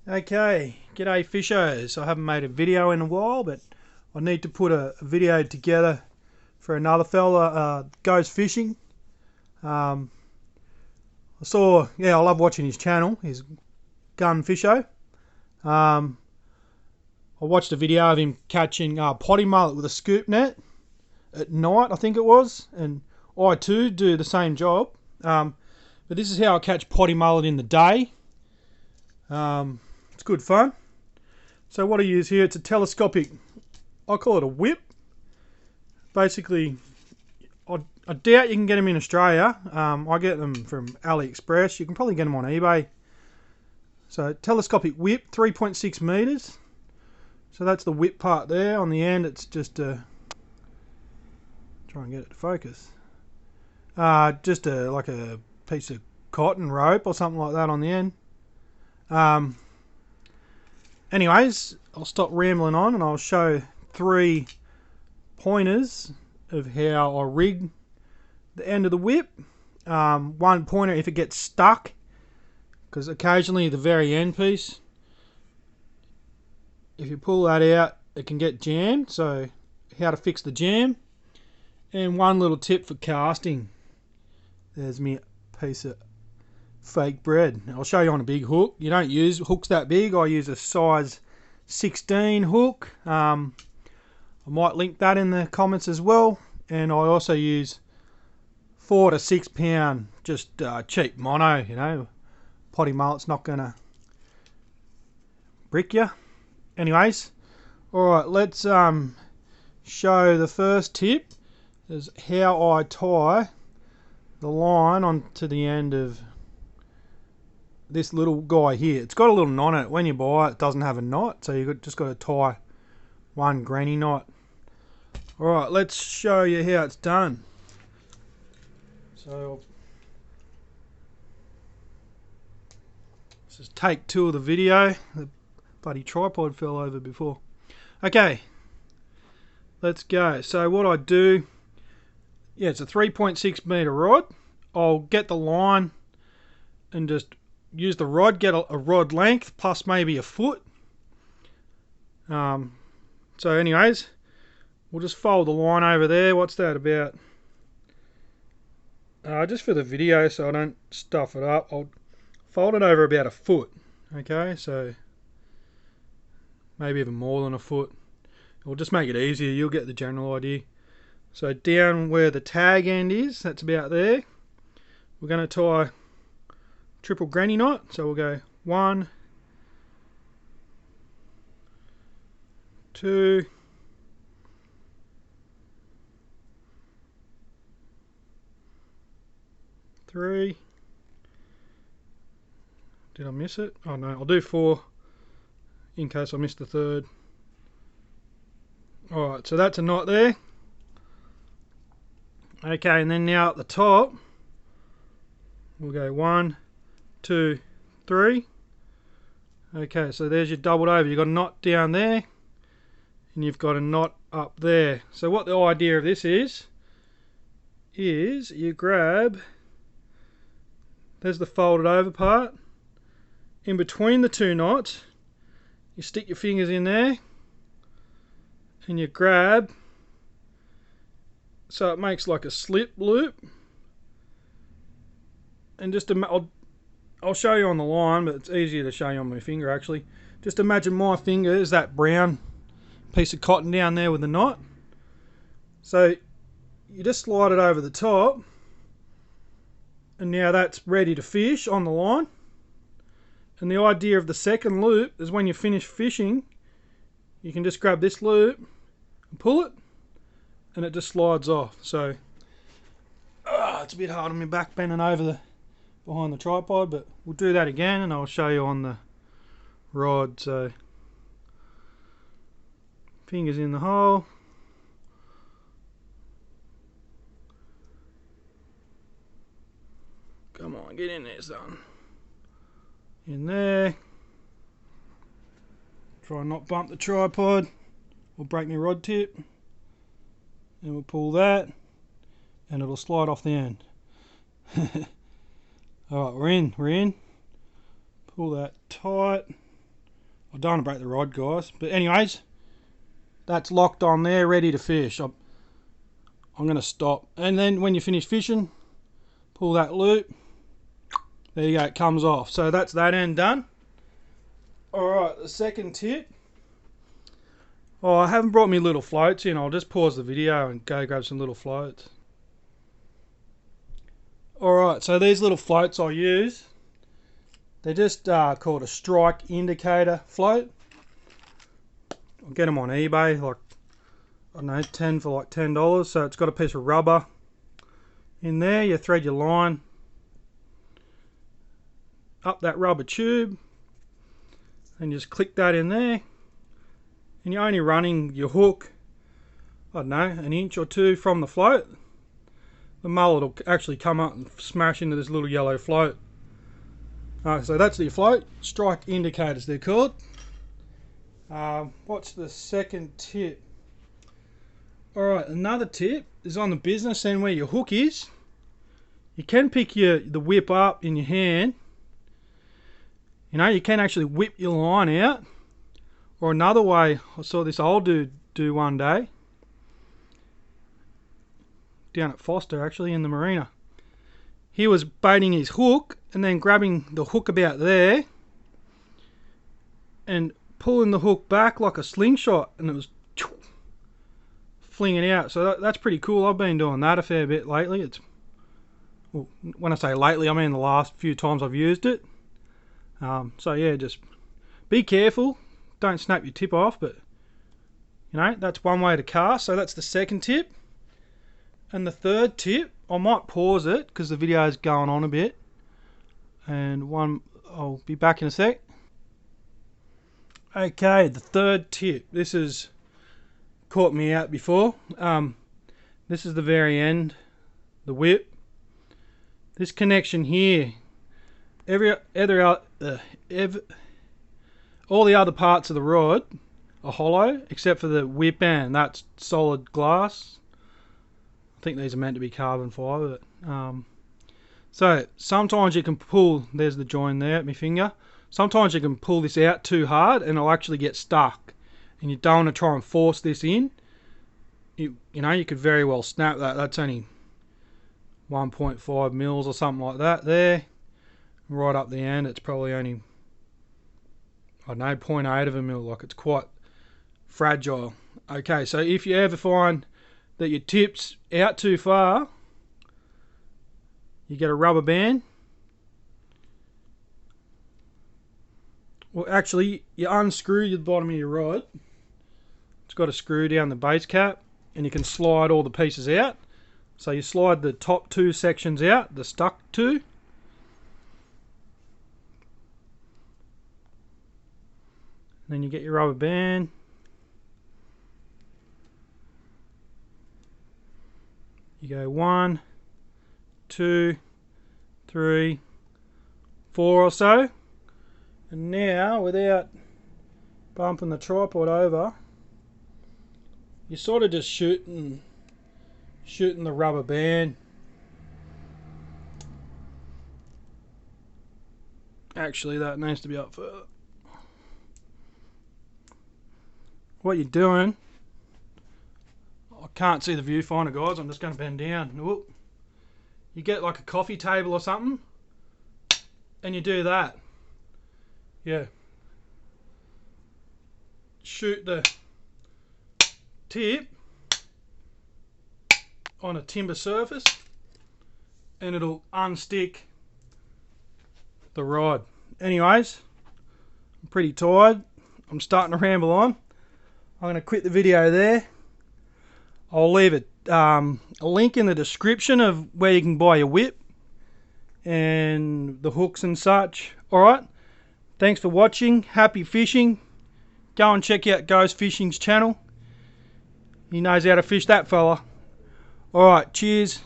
Okay, g'day fishers. I haven't made a video in a while, but I need to put a video together for another fella goes fishing. I love watching his channel, his gun fisho. I watched a video of him catching potty mullet with a scoop net at night, I think it was, and I too do the same job. But this is how I catch potty mullet in the day. It's good fun. So what I use here, it's a telescopic, I call it a whip. Basically, I doubt you can get them in Australia. I get them from AliExpress. You can probably get them on eBay. So telescopic whip, 3.6 meters. So that's the whip part there. On the end, it's just try and get it to focus. Like a piece of cotton rope or something like that on the end. Anyways, I'll stop rambling on and I'll show 3 pointers of how I rig the end of the whip. One pointer if it gets stuck, because occasionally the very end piece, if you pull that out, it can get jammed, so how to fix the jam. And one little tip for casting. There's me piece of fake bread. I'll show you on a big hook. You don't use hooks that big. I use a size 16 hook. I might link that in the comments as well. And I also use 4 to 6 pound, just cheap mono, you know. Potty mullet's not gonna brick you. Anyways, alright, let's show the first tip is how I tie the line onto the end of this little guy here. It's got a little knot in it. When you buy it, it doesn't have a knot, so you've just got to tie one granny knot. Alright, let's show you how it's done. So this is take 2 of the video. The bloody tripod fell over before. Okay, let's go. So what I do, it's a 3.6 meter rod. I'll get the line and just use the rod, get a rod length plus maybe a foot. So anyways, we'll just fold the line over there. What's that about? Just for the video so I don't stuff it up, I'll fold it over about a foot. Okay, so maybe even more than a foot. It'll just make it easier. You'll get the general idea. So down where the tag end is, that's about there. We're going to tie triple granny knot. So we'll go 1, 2, 3. Did I miss it? Oh no, I'll do 4 in case I missed the 3rd. Alright, so that's a knot there. Okay, and then now at the top, we'll go 1, 2, 3. Okay, so there's your doubled over. You've got a knot down there, and you've got a knot up there. So what the idea of this is you grab, there's the folded over part. In between the 2 knots, you stick your fingers in there, and you grab, so it makes like a slip loop. And just I'll show you on the line, but it's easier to show you on my finger actually. Just imagine my finger is that brown piece of cotton down there with the knot. So you just slide it over the top, and now that's ready to fish on the line. And the idea of the second loop is when you finish fishing, you can just grab this loop and pull it, and it just slides off. So it's a bit hard on my back bending over behind the tripod, but we'll do that again and I'll show you on the rod. So fingers in the hole, come on, get in there, son. In there. Try and not bump the tripod or break my rod tip. And we'll pull that and it'll slide off the end. Alright, we're in. Pull that tight. I don't want to break the rod, guys. But anyways, that's locked on there, ready to fish. I'm going to stop. And then when you finish fishing, pull that loop. There you go, it comes off. So that's that end done. Alright, the second tip. Oh, I haven't brought me little floats in. I'll just pause the video and go grab some little floats. Alright, so these little floats I use, they're just called a strike indicator float. I'll get them on eBay, like, I don't know, 10 for like $10. So it's got a piece of rubber in there. You thread your line up that rubber tube and just click that in there. And you're only running your hook, I don't know, an inch or two from the float. The mullet will actually come up and smash into this little yellow float. So that's the float, strike indicators they're called. What's the second tip? Alright, another tip is on the business end where your hook is. You can pick the whip up in your hand. You know, you can actually whip your line out. Or another way, I saw this old dude do one day. Down at Foster, actually, in the marina. He was baiting his hook and then grabbing the hook about there and pulling the hook back like a slingshot, and it was flinging out. So that's pretty cool. I've been doing that a fair bit lately. Well, when I say lately, I mean the last few times I've used it. So yeah, just be careful. Don't snap your tip off, but you know, that's one way to cast. So that's the second tip. And the third tip, I might pause it because the video is going on a bit. And I'll be back in a sec. Okay, the third tip. This has caught me out before. This is the very end, the whip. This connection here, all the other parts of the rod are hollow except for the whip end. That's solid glass. I think these are meant to be carbon fibre. So sometimes you can pull, there's the join there at my finger. Sometimes you can pull this out too hard and it'll actually get stuck. And you don't want to try and force this in. You know, you could very well snap that. That's only 1.5 mils or something like that there. Right up the end, it's probably only, I don't know, 0.8 of a mil. Like, it's quite fragile. Okay, so if you ever find that your tip's out too far, you get a rubber band. Well, actually, you unscrew the bottom of your rod. It's got a screw down the base cap, and you can slide all the pieces out. So you slide the top two sections out, the stuck two. Then you get your rubber band. You go 1, 2, 3, 4 or so. And now, without bumping the tripod over, you're sort of just shooting the rubber band. Actually, that needs to be up further. What you're doing, I can't see the viewfinder, guys. I'm just going to bend down. Whoop. You get like a coffee table or something, and you do that. Yeah. Shoot the tip on a timber surface, and it'll unstick the rod. Anyways, I'm pretty tired. I'm starting to ramble on. I'm going to quit the video there. I'll leave a link in the description of where you can buy your whip and the hooks and such. Alright, thanks for watching. Happy fishing. Go and check out Goes Fishing's channel. He knows how to fish, that fella. Alright, cheers.